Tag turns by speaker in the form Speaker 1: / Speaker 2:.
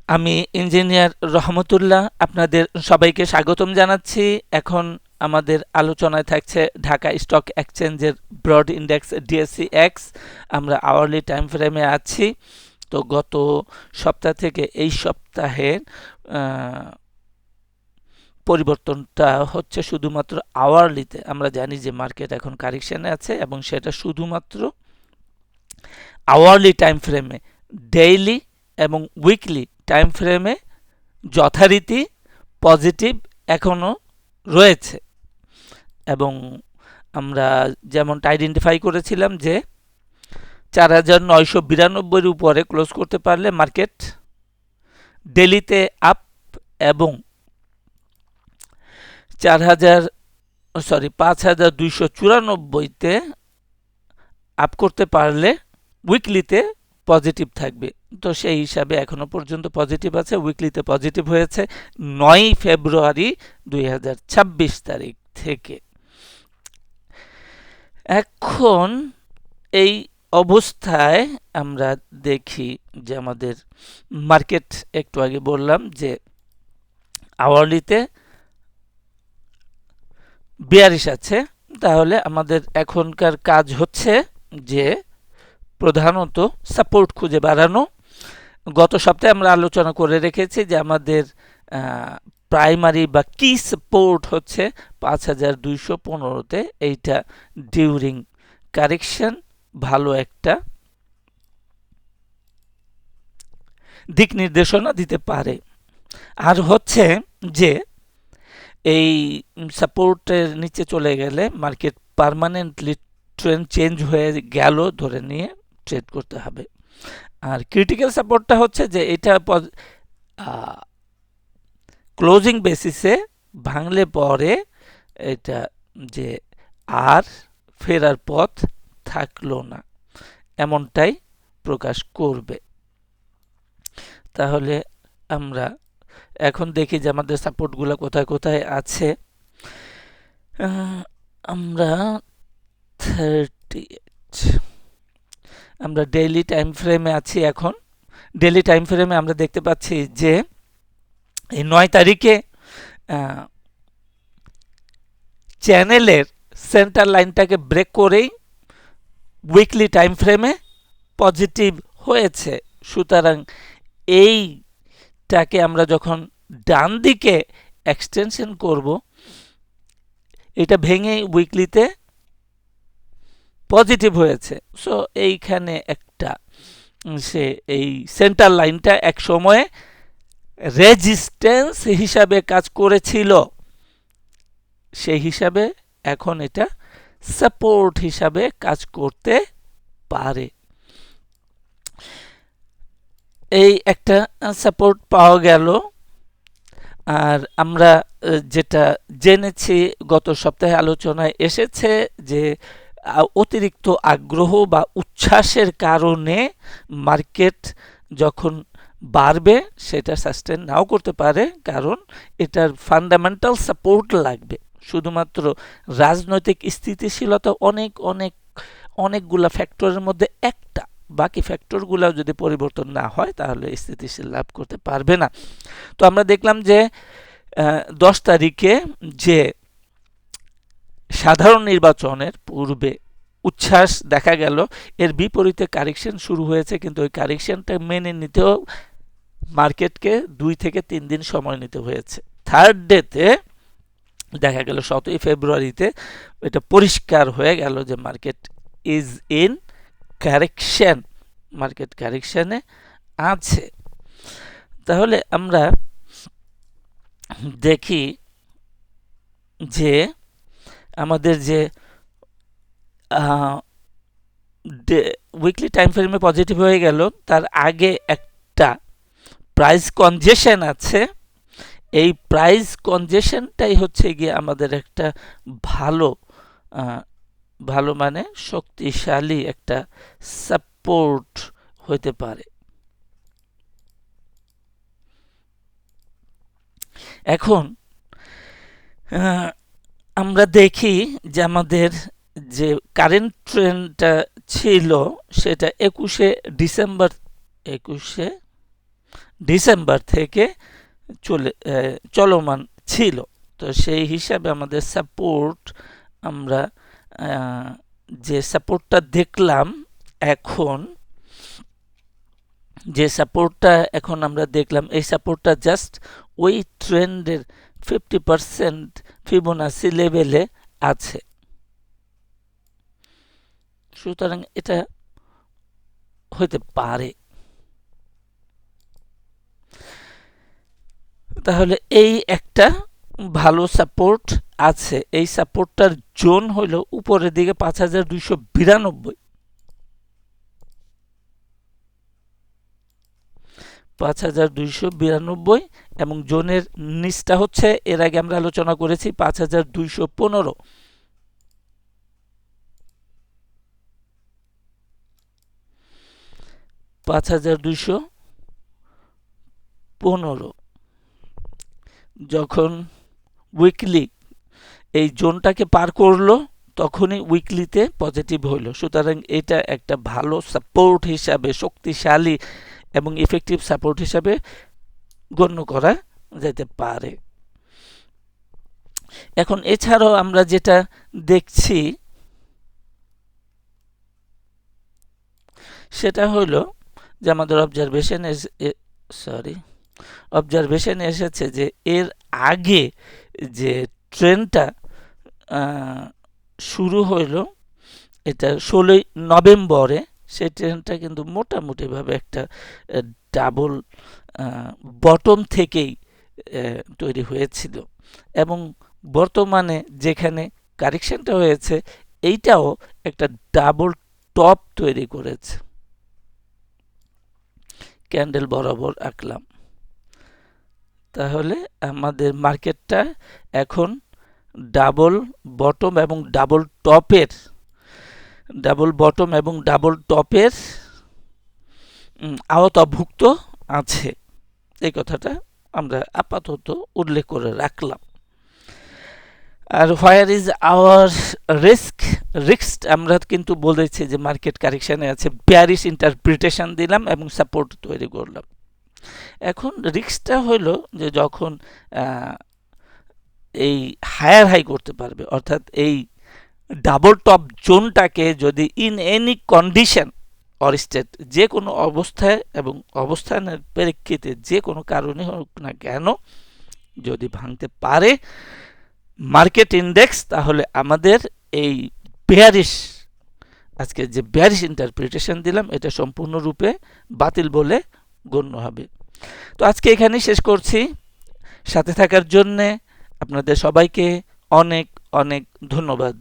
Speaker 1: আমি ইঞ্জিনিয়ার রহমতুল্লাহ আপনাদের সবাইকে স্বাগতম জানাচ্ছি। এখন আমাদের আলোচনায় থাকছে ঢাকা স্টক এক্সচেঞ্জের ব্রড ইন্ডেক্স ডিএসসি এক্স। আমরা আওয়ারলি টাইম ফ্রেমে আছি। তো গত সপ্তাহ থেকে এই সপ্তাহের পরিবর্তনটা হচ্ছে শুধুমাত্র আওয়ারলিতে। আমরা জানি যে মার্কেট এখন কারেকশানে আছে এবং সেটা শুধুমাত্র আওয়ারলি টাইম ফ্রেমে। ডেইলি এবং উইকলি টাইম ফ্রেমে যথারীতি পজিটিভ এখনও রয়েছে এবং আমরা যেমনটা আইডেন্টিফাই করেছিলাম যে ৪,৯৯২ উপরে ক্লোজ করতে পারলে মার্কেট ডেলিতে আপ এবং ৫,২৯৪তে আপ করতে পারলে উইকলিতে পজিটিভ থাকবে। তো সেই হিসাবে এখনো পর্যন্ত পজিটিভ আছে, উইকলিতে পজিটিভ হয়েছে ৯ ফেব্রুয়ারি ২০২৬ তারিখ থেকে। এখন এই অবস্থায় আমরা দেখি যে আমাদের মার্কেট একটু আগে বললাম যে আওয়ারলিতে বিয়ারিশ আছে। তাহলে আমাদের এখনকার কাজ হচ্ছে যে প্রধানত সাপোর্ট খুঁজে বাড়ানো। গত সপ্তাহে আমরা আলোচনা করে রেখেছি যে আমাদের প্রাইমারি বা কি সাপোর্ট হচ্ছে ৫,২১৫তে। এইটা ডিউরিং কারেকশন ভালো একটা দিক নির্দেশনা দিতে পারে। আর হচ্ছে যে এই সাপোর্টের নিচে চলে গেলে মার্কেট পার্মানেন্টলি ট্রেন্ড চেঞ্জ হয়ে গেল ধরে নিয়ে ট্রেড করতে হবে। আর ক্রিটিক্যাল সাপোর্টটা হচ্ছে যে এটা ক্লোজিং বেসিসে ভাঙলে পরে এটা যে আর ফেরার পথ থাকলো না এমনটাই প্রকাশ করবে। তাহলে আমরা এখন দেখি যে আমাদের সাপোর্টগুলো কোথায় কোথায় আছে। আমরা 38 আমরা ডেইলি টাইম ফ্রেমে আছি। এখন ডেইলি টাইম ফ্রেমে আমরা দেখতে পাচ্ছি যে এই ৯ তারিখে চ্যানেলের সেন্টার লাইনটাকে ব্রেক করেই উইকলি টাইম ফ্রেমে পজিটিভ হয়েছে। সুতরাং এইটাকে আমরা যখন ডান দিকে এক্সটেনশন করব, এটা ভেঙে উইকলিতে পজিটিভ হয়েছে। সো এইখানে একটা সে এই সেন্টার লাইনটা এক সময়ে রেজিস্ট্যান্স হিসাবে কাজ করেছিল, সেই হিসাবে এখন এটা সাপোর্ট হিসাবে কাজ করতে পারে। এই একটা সাপোর্ট পাওয়া গেল। আর আমরা যেটা জেনেছি গত সপ্তাহে আলোচনায় এসেছে যে অতিরিক্ত আগ্রহ বা উচ্ছ্বাসের কারণে মার্কেট যখন বাড়বে সেটা সাস্টেন নাও করতে পারে, কারণ এটার ফান্ডামেন্টাল সাপোর্ট লাগবে। শুধুমাত্র রাজনৈতিক স্থিতিশীলতা অনেকগুলা ফ্যাক্টরের মধ্যে একটা, বাকি ফ্যাক্টরগুলো যদি পরিবর্তন না হয় তাহলে স্থিতিশীল লাভ করতে পারবে না। তো আমরা দেখলাম যে ১০ তারিখে যে সাধারণ নির্বাচনের পূর্বে উচ্ছ্বাস দেখা গেল, এর বিপরীতে কারেকশন শুরু হয়েছে, কিন্তু ওই কারেকশনটা মেনে নিতেও মার্কেটকে ২ থেকে ৩ দিন সময় নিতে হয়েছে। থার্ড ডেতে দেখা গেল ৭ই ফেব্রুয়ারিতে এটা পরিষ্কার হয়ে গেল যে market is in correction, market কারেকশনে আছে। তাহলে আমরা দেখি যে আমাদের যে উইকলি টাইম ফ্রেমে পজিটিভ হয়ে গেল, তার আগে একটা প্রাইস কনজেশন আছে। এই প্রাইস কনজেশনটাই হচ্ছে গিয়ে আমাদের একটা ভালো মানে শক্তিশালী একটা সাপোর্ট হতে পারে। এখন আমরা দেখি যে আমাদের যে কারেন্ট ট্রেন্ডটা ছিল সেটা ২১শে ডিসেম্বর ডিসেম্বর থেকে চলমান ছিল। তো সেই হিসাবে আমাদের সাপোর্ট আমরা যে সাপোর্টটা দেখলাম এখন, এই সাপোর্টটা জাস্ট ওই ট্রেন্ডের 50% ফিবোনাসি লেভেলে আছে। সুতরাং এটা হতে পারে। তাহলে এই একটা ভালো সাপোর্ট আছে। এই সাপোর্টটার জোন হলো উপরের দিকে 5292, 5292 এবং জোনের নিচটা হচ্ছে, এর আগে আমরা আলোচনা করেছি 5215। 5215 যখন উইকলি এই জোনটাকে পার করলো তখনই উইকলিতে পজিটিভ হইল। সুতরাং এটা একটা ভালো সাপোর্ট হিসাবে, শক্তিশালী এবং ইফেক্টিভ সাপোর্ট হিসাবে গণ্য করা যেতে পারে। এখন এছাড়াও আমরা যেটা দেখছি সেটা হলো যে আমাদের অবজারভেশনে এসেছে যে এর আগে যে ট্রেন্ডটা শুরু হইল এটা 16ই নভেম্বরে, সেই ট্রেন্ডটা কিন্তু মোটামুটিভাবে একটা ডাবল বটম থেকেই তৈরি হয়েছিল এবং বর্তমানে যেখানে কারেকশনটা হয়েছে এইটাও একটা ডাবল টপ তৈরি করেছে। ক্যান্ডেল বরাবর আঁকলাম। তাহলে আমাদের মার্কেটটা এখন ডাবল বটম এবং ডাবল টপের আওতাভুক্ত আছে। এই কথাটা আমরা আপাতত উল্লেখ করে রাখলাম। আর হোয়ার ইজ আওয়ার রিস্ক আমরা কিন্তু বলেছি যে মার্কেট কারেকশনে আছে, বেয়ারিশ ইন্টারপ্রিটেশন দিলাম এবং সাপোর্ট তৈরি করলাম। এখন রিস্কটা হলো যে যখন এই হায়ার হাই করতে পারবে, অর্থাৎ এই ডাবল টপ জোনটাকে যদি in any condition or state, যে কোনো অবস্থায় এবং অবস্থানের প্রেক্ষিতে যে কোনো কারণে হোক না কেন যদি ভাঙতে পারে মার্কেট ইন্ডেক্স, তাহলে আমাদের এই আজকে যে বেয়ারিশ ইন্টারপ্রিটেশন দিলাম এটা সম্পূর্ণরূপে বাতিল বলে গণ্য হবে। তো আজকে এখানেই শেষ করছি। সাথে থাকার জন্যে আপনাদের সবাইকে অনেক অনেক ধন্যবাদ।